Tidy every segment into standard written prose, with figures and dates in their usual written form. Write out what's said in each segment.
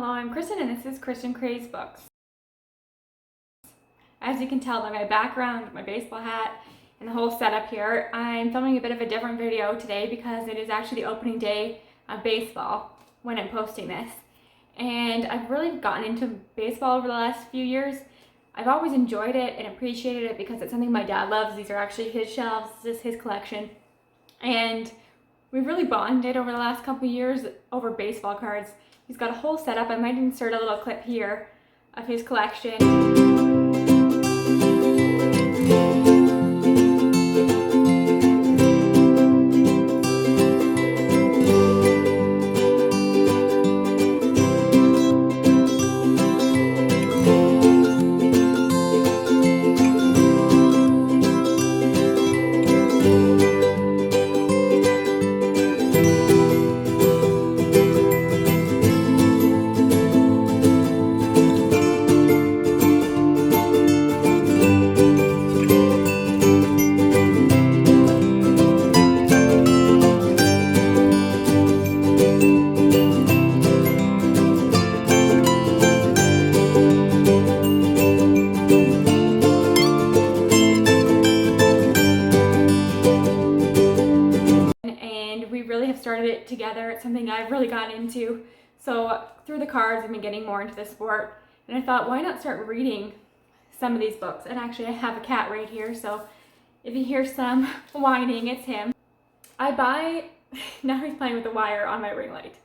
Hello, I'm Kristen and this is Kristen Craze Books. As you can tell by my background, my baseball hat, and the whole setup here, I'm filming a bit of a different video today because it is actually the opening day of baseball when I'm posting this. And I've really gotten into baseball over the last few years. I've always enjoyed it and appreciated it because it's something my dad loves. These are actually his shelves, this is his collection. And we've really bonded over the last couple of years over baseball cards. He's got a whole setup. I might insert a little clip here of his collection. And we really have started it together. It's something I've really gotten into. So through the cards, I've been getting more into the sport. And I thought, why not start reading some of these books? And actually, I have a cat right here, so if you hear some whining, it's him. Now he's playing with the wire on my ring light.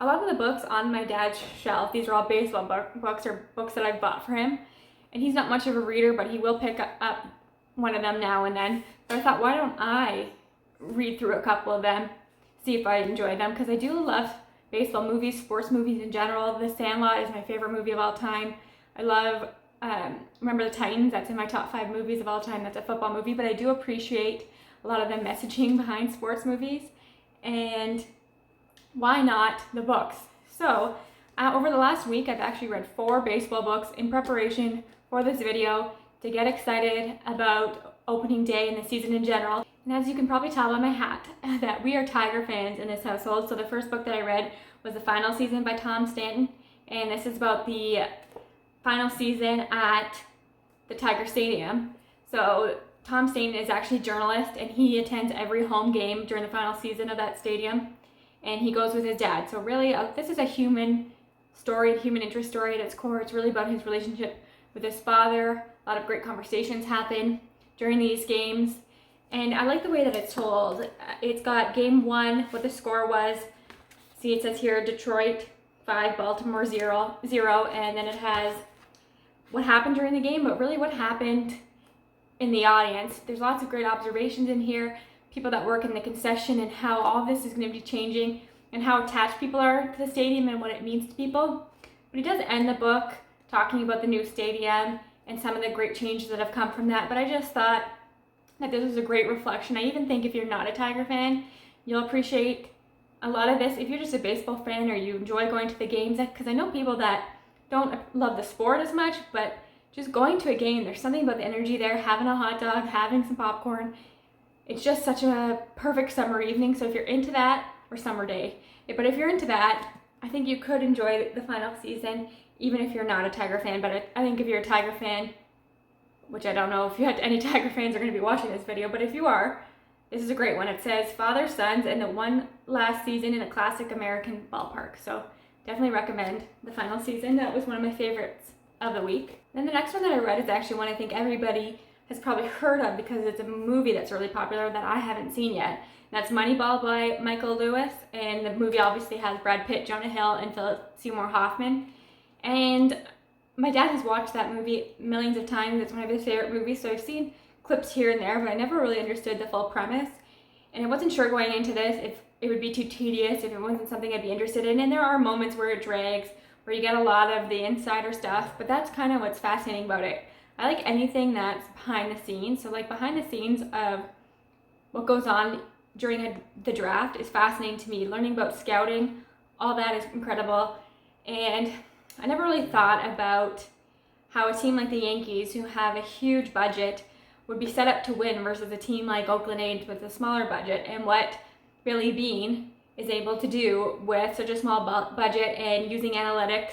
A lot of the books on my dad's shelf, these are all baseball books or books that I've bought for him. And he's not much of a reader, but he will pick up one of them now and then. But I thought, why don't I read through a couple of them, see if I enjoy them, because I do love baseball movies, sports movies in general. The Sandlot is my favorite movie of all time. I love Remember the Titans, that's in my top 5 movies of all time. That's a football movie, but I do appreciate a lot of the messaging behind sports movies, and why not the books? So over the last week, I've actually read 4 baseball books in preparation for this video to get excited about opening day and the season in general. And as you can probably tell by my hat, that we are Tiger fans in this household. So the first book that I read was The Final Season by Tom Stanton. And this is about the final season at the Tiger Stadium. So Tom Stanton is actually a journalist and he attends every home game during the final season of that stadium. And he goes with his dad. So really, this is a human story, human interest story at its core. It's really about his relationship with his father. A lot of great conversations happen during these games. And I like the way that it's told. It's got game 1, what the score was. See, it says here Detroit 5, Baltimore 0, and then it has what happened during the game, but really what happened in the audience. There's lots of great observations in here, people that work in the concession and how all this is going to be changing and how attached people are to the stadium and what it means to people. But he does end the book talking about the new stadium and some of the great changes that have come from that. But I just thought that this was a great reflection. I even think if you're not a Tiger fan, you'll appreciate a lot of this. If you're just a baseball fan or you enjoy going to the games, because I know people that don't love the sport as much, but just going to a game, there's something about the energy there, having a hot dog, having some popcorn. It's just such a perfect summer evening. So if you're into that, or summer day, but if you're into that, I think you could enjoy the final season, even if you're not a Tiger fan. But I think if you're a Tiger fan, which I don't know if you had any Tiger fans are going to be watching this video, but if you are, this is a great one. It says father, sons, and the one last season in a classic American ballpark. So definitely recommend The Final Season. That was one of my favorites of the week. Then the next one that I read is actually one I think everybody has probably heard of because it's a movie that's really popular that I haven't seen yet. That's Moneyball by Michael Lewis, and the movie obviously has Brad Pitt, Jonah Hill, and Philip Seymour Hoffman. And my dad has watched that movie millions of times. It's one of his favorite movies, so I've seen clips here and there, but I never really understood the full premise. And I wasn't sure going into this if it would be too tedious, if it wasn't something I'd be interested in. And there are moments where it drags, where you get a lot of the insider stuff, but that's kind of what's fascinating about it. I like anything that's behind the scenes. So like behind the scenes of what goes on during the draft is fascinating to me. Learning about scouting, all that is incredible. And I never really thought about how a team like the Yankees, who have a huge budget, would be set up to win versus a team like Oakland A's with a smaller budget, and what Billy Beane is able to do with such a small budget and using analytics.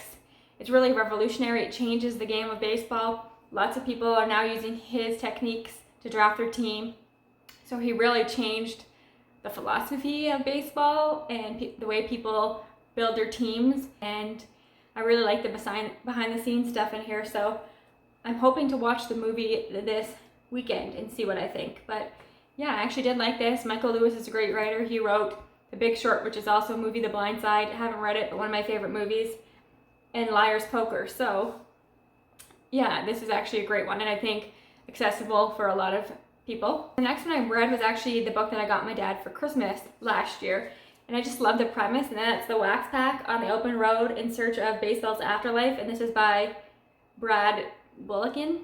It's really revolutionary. It changes the game of baseball. Lots of people are now using his techniques to draft their team. So he really changed the philosophy of baseball and the way people build their teams. And I really like the behind the scenes stuff in here. So I'm hoping to watch the movie this weekend and see what I think. But yeah, I actually did like this. Michael Lewis is a great writer. He wrote The Big Short, which is also a movie, The Blind Side. I haven't read it, but one of my favorite movies. And Liar's Poker. So yeah, this is actually a great one, and I think accessible for a lot of people. The next one I read was actually the book that I got my dad for Christmas last year, and I just love the premise, and that's The Wax Pack on the Open Road in Search of Baseball's Afterlife, and this is by Brad Bullocken.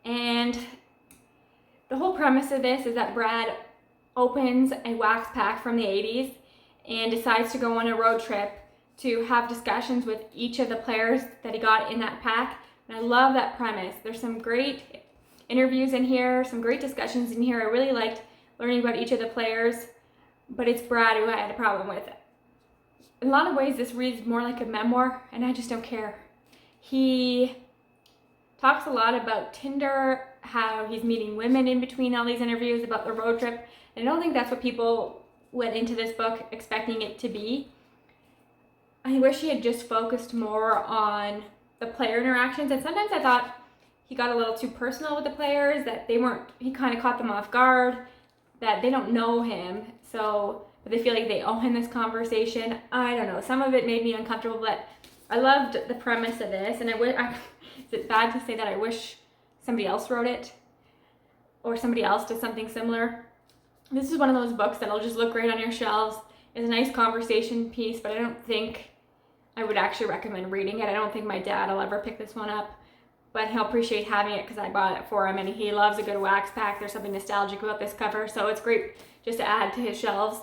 And the whole premise of this is that Brad opens a wax pack from the 80s and decides to go on a road trip to have discussions with each of the players that he got in that pack. And I love that premise. There's some great interviews in here, some great discussions in here. I really liked learning about each of the players, but it's Brad who I had a problem with. In a lot of ways, this reads more like a memoir, and I just don't care. He talks a lot about Tinder, how he's meeting women in between all these interviews, about the road trip. And I don't think that's what people went into this book expecting it to be. I wish he had just focused more on the player interactions, and sometimes I thought he got a little too personal with the players, that he kind of caught them off guard, that they don't know him, but they feel like they owe him this conversation. I don't know, some of it made me uncomfortable, but I loved the premise of this, and is it bad to say that I wish somebody else wrote it, or somebody else did something similar? This is one of those books that'll just look great on your shelves. It's a nice conversation piece, but I don't think I would actually recommend reading it. I don't think my dad will ever pick this one up, but he'll appreciate having it because I bought it for him, and he loves a good wax pack. There's something nostalgic about this cover, so it's great just to add to his shelves,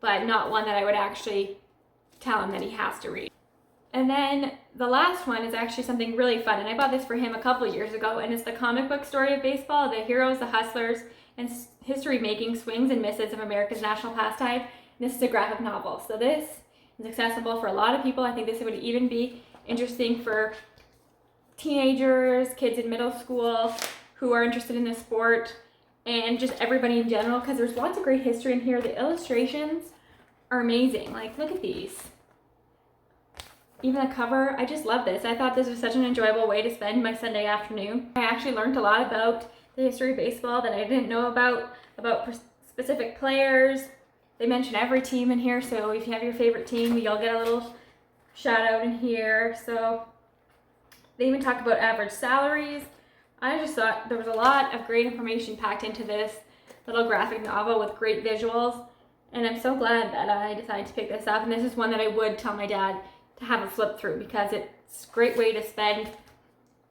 but not one that I would actually tell him that he has to read. And then the last one is actually something really fun, and I bought this for him a couple of years ago, and it's the comic book story of baseball, The Heroes, the Hustlers, and History-Making Swings and Misses of America's National Pastime. And this is a graphic novel, so this is accessible for a lot of people. I think this would even be interesting for teenagers, kids in middle school who are interested in this sport, and just everybody in general, because there's lots of great history in here. The illustrations are amazing. Like, look at these. Even the cover, I just love this. I thought this was such an enjoyable way to spend my Sunday afternoon. I actually learned a lot about the history of baseball that I didn't know about specific players. They mention every team in here, so if you have your favorite team, you'll get a little shout out in here. So they even talk about average salaries. I just thought there was a lot of great information packed into this little graphic novel with great visuals, and I'm so glad that I decided to pick this up. And this is one that I would tell my dad to have a flip through because it's a great way to spend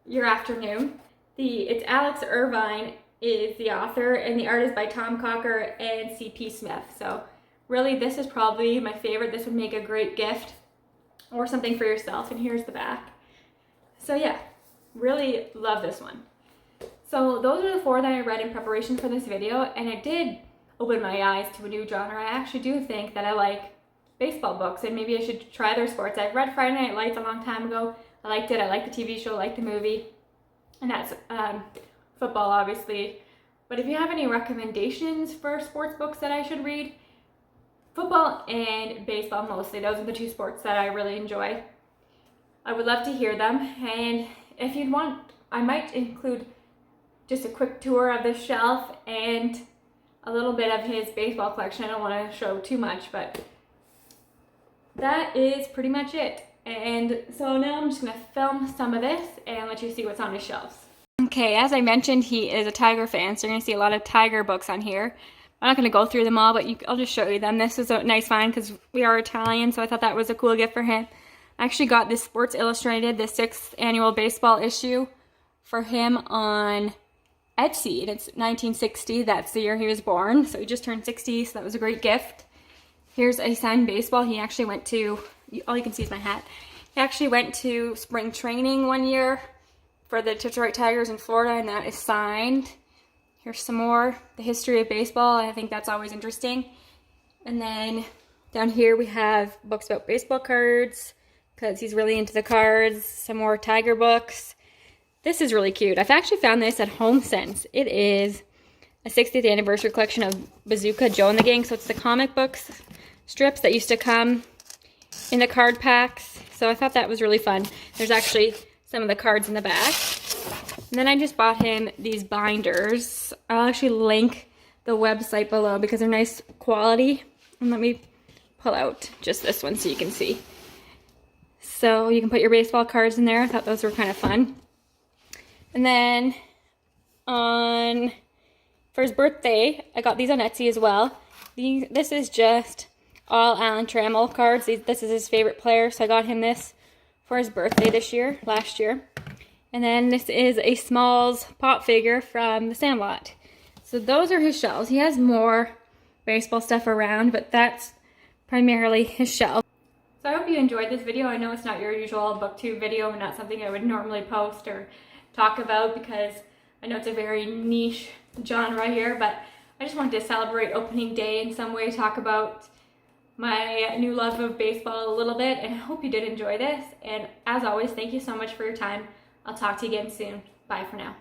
your afternoon. It's Alex Irvine is the author, and the art is by Tom Cocker and C.P. Smith. So really, this is probably my favorite. This would make a great gift or something for yourself. And here's the back. So yeah, really love this one. So those are the 4 that I read in preparation for this video, and it did open my eyes to a new genre. I actually do think that I like baseball books, and maybe I should try other sports. I've read Friday Night Lights a long time ago. I liked it. I liked the TV show, I liked the movie, and that's football, obviously. But if you have any recommendations for sports books that I should read, football and baseball mostly, those are the 2 sports that I really enjoy. I would love to hear them, and if you'd want, I might include just a quick tour of this shelf and a little bit of his baseball collection. I don't want to show too much, but that is pretty much it. And so now I'm just going to film some of this and let you see what's on his shelves. Okay, as I mentioned, he is a Tiger fan, so you're going to see a lot of Tiger books on here. I'm not going to go through them all, but I'll just show you them. This is a nice find because we are Italian, so I thought that was a cool gift for him. I actually got this Sports Illustrated, the 6th annual baseball issue for him on Etsy, and it's 1960. That's the year he was born, so he just turned 60, so that was a great gift. Here's a signed baseball. He actually went to, all you can see is my hat. He actually went to spring training one year for the Detroit Tigers in Florida, and that is signed. Here's some more, the history of baseball. I think that's always interesting. And then Down here we have books about baseball cards because he's really into the cards. Some more Tiger books. This is really cute. I've actually found this at HomeSense. It is a 60th anniversary collection of Bazooka Joe and the Gang. So it's the comic books strips that used to come in the card packs. So I thought that was really fun. There's actually some of the cards in the back. And then I just bought him these binders. I'll actually link the website below because they're nice quality. And let me pull out just this one so you can see. So you can put your baseball cards in there. I thought those were kind of fun. And then for his birthday, I got these on Etsy as well. This is just all Alan Trammell cards. This is his favorite player, so I got him this for his birthday last year. And then this is a Smalls pop figure from The Sandlot. So those are his shelves. He has more baseball stuff around, but that's primarily his shelf. So I hope you enjoyed this video. I know it's not your usual booktube video and not something I would normally post or talk about because I know it's a very niche genre here, but I just wanted to celebrate opening day in some way, talk about my new love of baseball a little bit, and I hope you did enjoy this. And as always, thank you so much for your time. I'll talk to you again soon. Bye for now.